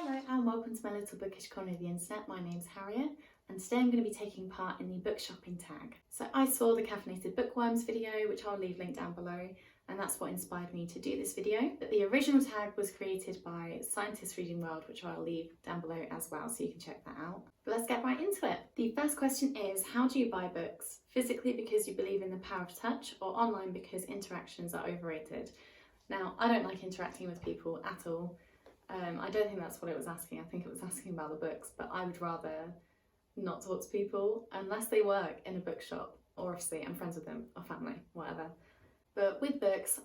Hello and welcome to my little bookish corner of the internet. My name's Harriet and today I'm going to be taking part in the book shopping tag. So I saw the Caffeinated Book Wyrms video, which I'll leave linked down below, and that's what inspired me to do this video. But the original tag was created by Scientist Reading World, which I'll leave down below as well, so you can check that out. But let's get right into it. The first question is, how do you buy books? Physically because you believe in the power of touch, or online because interactions are overrated? Now, I don't like interacting with people at all. I don't think that's what it was asking. I think it was asking about the books, but I would rather not talk to people unless they work in a bookshop, or obviously I'm friends with them or family, whatever. But with books,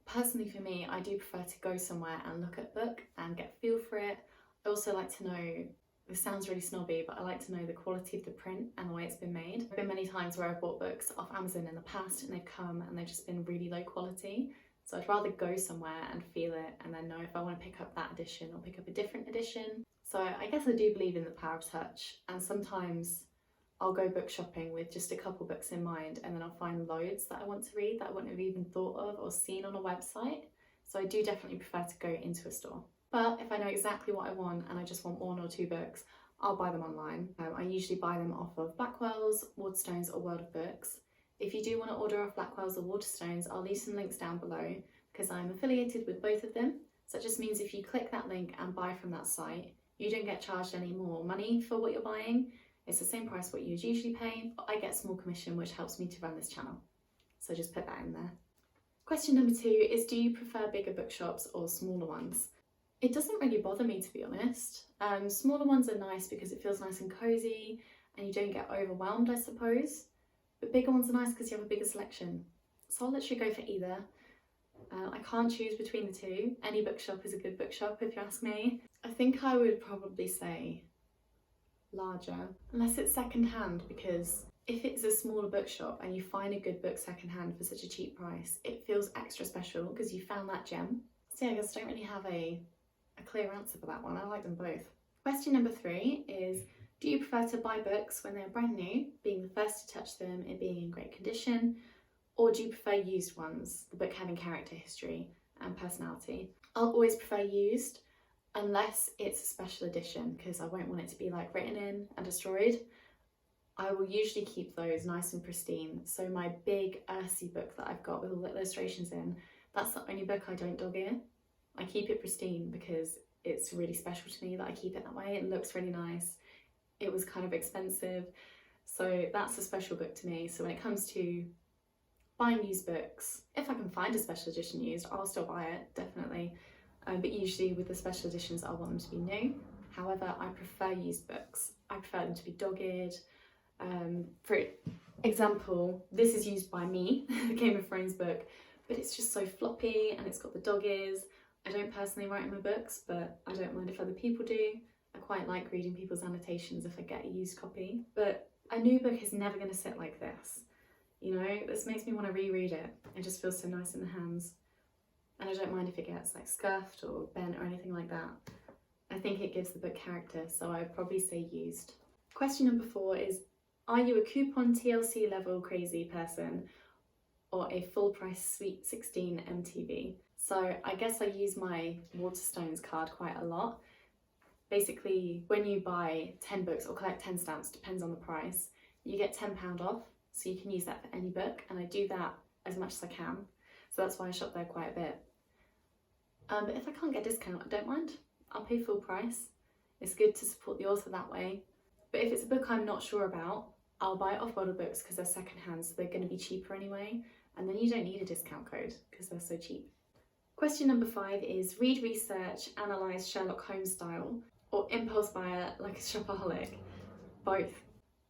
personally for me, I do prefer to go somewhere and look at a book and get a feel for it. I also like to know, this sounds really snobby, but I like to know the quality of the print and the way it's been made. There have been many times where I've bought books off Amazon in the past and they've come and they've just been really low quality. So I'd rather go somewhere and feel it and then know if I want to pick up that edition or pick up a different edition. So I guess I do believe in the power of touch, and sometimes I'll go book shopping with just a couple books in mind and then I'll find loads that I want to read that I wouldn't have even thought of or seen on a website. So I do definitely prefer to go into a store. But if I know exactly what I want and I just want one or two books, I'll buy them online. I usually buy them off of Blackwell's, Waterstones or World of Books. If you do want to order off Blackwell's or Waterstones, I'll leave some links down below because I'm affiliated with both of them. So it just means if you click that link and buy from that site, you don't get charged any more money for what you're buying. It's the same price what you would usually pay, but I get a small commission which helps me to run this channel. So just put that in there. Question number 2 is, do you prefer bigger bookshops or smaller ones? It doesn't really bother me, to be honest. Smaller ones are nice because it feels nice and cozy and you don't get overwhelmed, I suppose. But bigger ones are nice because you have a bigger selection. So I'll literally go for either. I can't choose between the two. Any bookshop is a good bookshop if you ask me. I think I would probably say larger, unless it's second-hand, because if it's a smaller bookshop and you find a good book second-hand for such a cheap price, it feels extra special because you found that gem. So yeah, I guess I don't really have a clear answer for that one. I like them both. Question number 3 is, do you prefer to buy books when they're brand new, being the first to touch them and being in great condition, or do you prefer used ones, the book having character history and personality? I'll always prefer used, unless it's a special edition, because I won't want it to be like written in and destroyed. I will usually keep those nice and pristine. So my big Ursi book that I've got with all the illustrations in, that's the only book I don't dog ear. I keep it pristine because it's really special to me that I keep it that way. It looks really nice. It was kind of expensive, so that's a special book to me. So when it comes to buying used books, if I can find a special edition used, I'll still buy it, definitely. But usually with the special editions, I want them to be new. However, I prefer used books. I prefer them to be dog-eared. For example, this is used by me, the Game of Thrones book, but it's just so floppy and it's got the dog ears. I don't personally write in my books, but I don't mind if other people do. I quite like reading people's annotations if I get a used copy. But a new book is never going to sit like this. You know, this makes me want to reread it. It just feels so nice in the hands. And I don't mind if it gets like scuffed or bent or anything like that. I think it gives the book character, so I'd probably say used. Question number 4 is, are you a coupon TLC level crazy person or a full price Sweet 16 MTV? So I guess I use my Waterstones card quite a lot. Basically, when you buy 10 books or collect 10 stamps, depends on the price, you get £10 off. So you can use that for any book, and I do that as much as I can. So that's why I shop there quite a bit. But if I can't get a discount, I don't mind. I'll pay full price. It's good to support the author that way. But if it's a book I'm not sure about, I'll buy it off World of Books because they're secondhand, so they're going to be cheaper anyway. And then you don't need a discount code because they're so cheap. Question number 5 is, read, research, analyse Sherlock Holmes-style, or impulse buyer like a shopaholic? Both.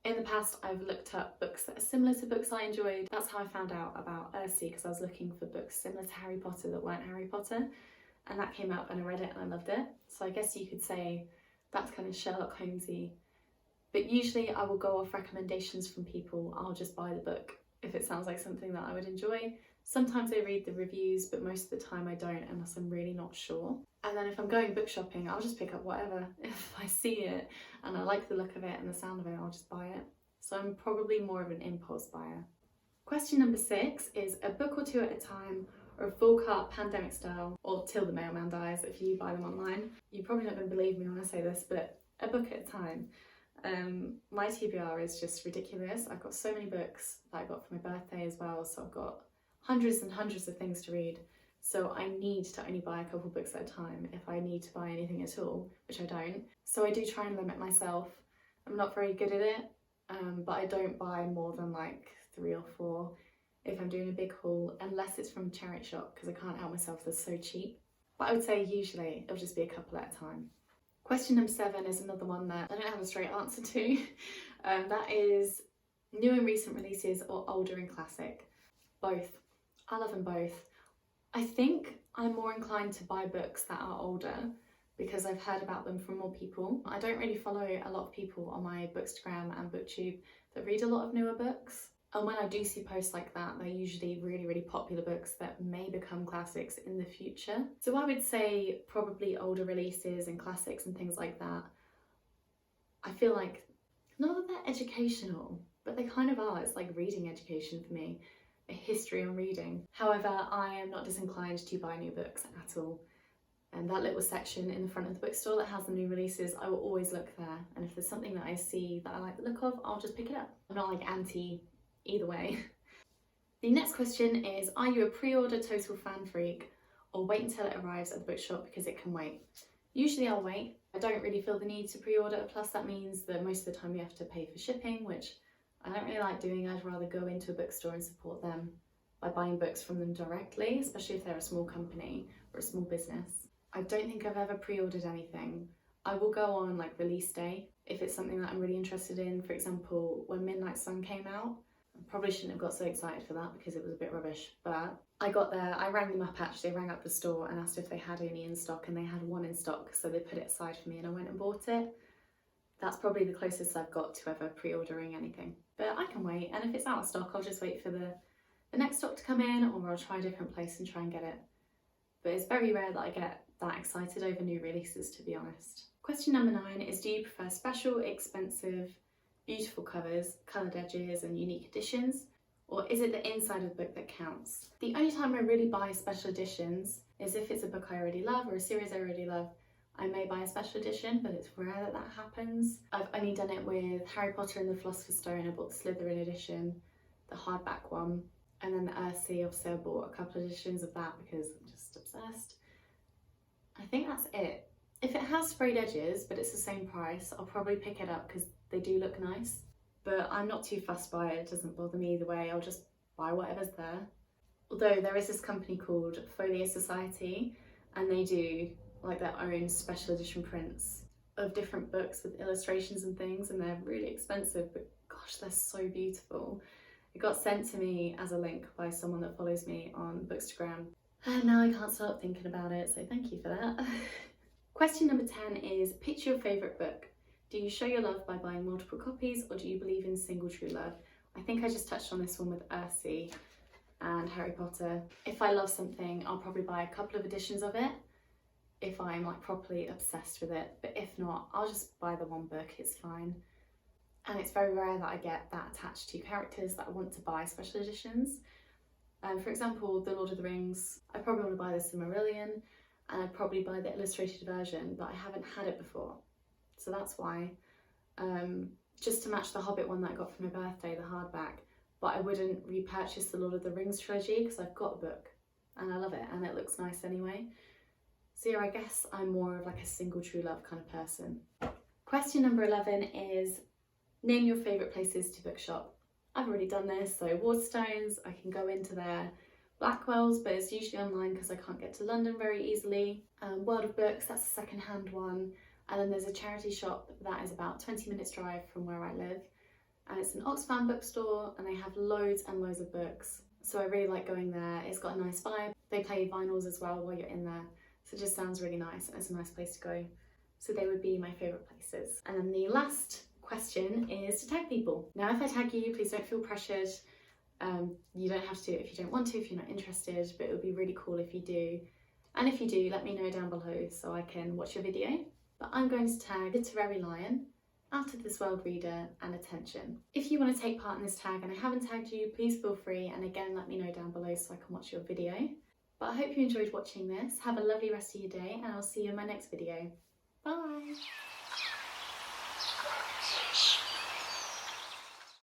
In the past, I've looked up books that are similar to books I enjoyed. That's how I found out about Ursi, because I was looking for books similar to Harry Potter that weren't Harry Potter, and that came out and I read it and I loved it. So I guess you could say that's kind of Sherlock Holmesy. But usually I will go off recommendations from people. I'll just buy the book if it sounds like something that I would enjoy. Sometimes I read the reviews, but most of the time I don't unless I'm really not sure. And then if I'm going book shopping, I'll just pick up whatever. If I see it and I like the look of it and the sound of it, I'll just buy it. So I'm probably more of an impulse buyer. Question number 6 is, a book or two at a time or a full cut pandemic style, or till the mailman dies if you buy them online. You're probably not going to believe me when I say this, but a book at a time. My TBR is just ridiculous. I've got so many books that I got for my birthday as well, so I've got hundreds and hundreds of things to read. So I need to only buy a couple books at a time if I need to buy anything at all, which I don't. So I do try and limit myself. I'm not very good at it, but I don't buy more than like 3 or 4 if I'm doing a big haul, unless it's from a charity shop, because I can't help myself, they're so cheap. But I would say usually it'll just be a couple at a time. Question number 7 is another one that I don't have a straight answer to. That is new and recent releases or older and classic. Both. I love them both. I think I'm more inclined to buy books that are older because I've heard about them from more people. I don't really follow a lot of people on my Bookstagram and Booktube that read a lot of newer books. And when I do see posts like that, they're usually really, really popular books that may become classics in the future. So I would say probably older releases and classics and things like that. I feel like, not that they're educational, but they kind of are. It's like reading education for me, a history on reading. However, I am not disinclined to buy new books at all. And that little section in the front of the bookstore that has the new releases, I will always look there. And if there's something that I see that I like the look of, I'll just pick it up. I'm not like anti either way. The next question is, are you a pre-order total fan freak or wait until it arrives at the bookshop because it can wait? Usually I'll wait. I don't really feel the need to pre-order, plus that means that most of the time you have to pay for shipping, which I don't really like doing. I'd rather go into a bookstore and support them by buying books from them directly, especially if they're a small company or a small business. I don't think I've ever pre-ordered anything. I will go on like release day if it's something that I'm really interested in. For example, when Midnight Sun came out, I probably shouldn't have got so excited for that because it was a bit rubbish, but I got there, I rang them up actually, rang up the store and asked if they had any in stock, and they had one in stock, so they put it aside for me and I went and bought it. That's probably the closest I've got to ever pre-ordering anything, but I can wait, and if it's out of stock I'll just wait for the next stock to come in, or I'll try a different place and try and get it. But it's very rare that I get that excited over new releases, to be honest. Question number 9 is, do you prefer special, expensive, beautiful covers, coloured edges and unique editions, or is it the inside of the book that counts? The only time I really buy special editions is if it's a book I already love or a series I already love. I may buy a special edition, but it's rare that that happens. I've only done it with Harry Potter and the Philosopher's Stone. I bought the Slytherin edition, the hardback one, and then the Earthsea. Obviously I bought a couple of editions of that because I'm just obsessed. I think that's it. If it has sprayed edges but it's the same price, I'll probably pick it up because they do look nice. But I'm not too fussed by it, it doesn't bother me either way, I'll just buy whatever's there. Although there is this company called Folio Society, and they do like their own special edition prints of different books with illustrations and things, and they're really expensive, but gosh, they're so beautiful. It got sent to me as a link by someone that follows me on Bookstagram, and now I can't stop thinking about it, so thank you for that. Question number 10 is, pick your favourite book. Do you show your love by buying multiple copies, or do you believe in single true love? I think I just touched on this one with Earthsea and Harry Potter. If I love something, I'll probably buy a couple of editions of it if I'm like properly obsessed with it, but if not, I'll just buy the one book, it's fine. And it's very rare that I get that attached to characters that I want to buy special editions. For example, The Lord of the Rings, I probably want to buy the Silmarillion, and I'd probably buy the illustrated version, but I haven't had it before. So that's why, just to match the Hobbit one that I got for my birthday, the hardback, but I wouldn't repurchase the Lord of the Rings trilogy because I've got a book and I love it and it looks nice anyway. So yeah, I guess I'm more of like a single true love kind of person. Question number 11 is, name your favourite places to bookshop. I've already done this, so Waterstones, I can go into there. Blackwell's, but it's usually online because I can't get to London very easily. World of Books, that's a second-hand one. And then there's a charity shop that is about 20 minutes drive from where I live. And it's an Oxfam bookstore and they have loads and loads of books. So I really like going there. It's got a nice vibe. They play vinyls as well while you're in there. So it just sounds really nice and it's a nice place to go. So they would be my favourite places. And then the last question is to tag people. Now if I tag you, please don't feel pressured. You don't have to if you don't want to, if you're not interested, but it would be really cool if you do. And if you do, let me know down below so I can watch your video. But I'm going to tag Literary Lion, Out of This World Reader and Attention. If you want to take part in this tag and I haven't tagged you, please feel free, and again let me know down below so I can watch your video. But I hope you enjoyed watching this. Have a lovely rest of your day and I'll see you in my next video. Bye!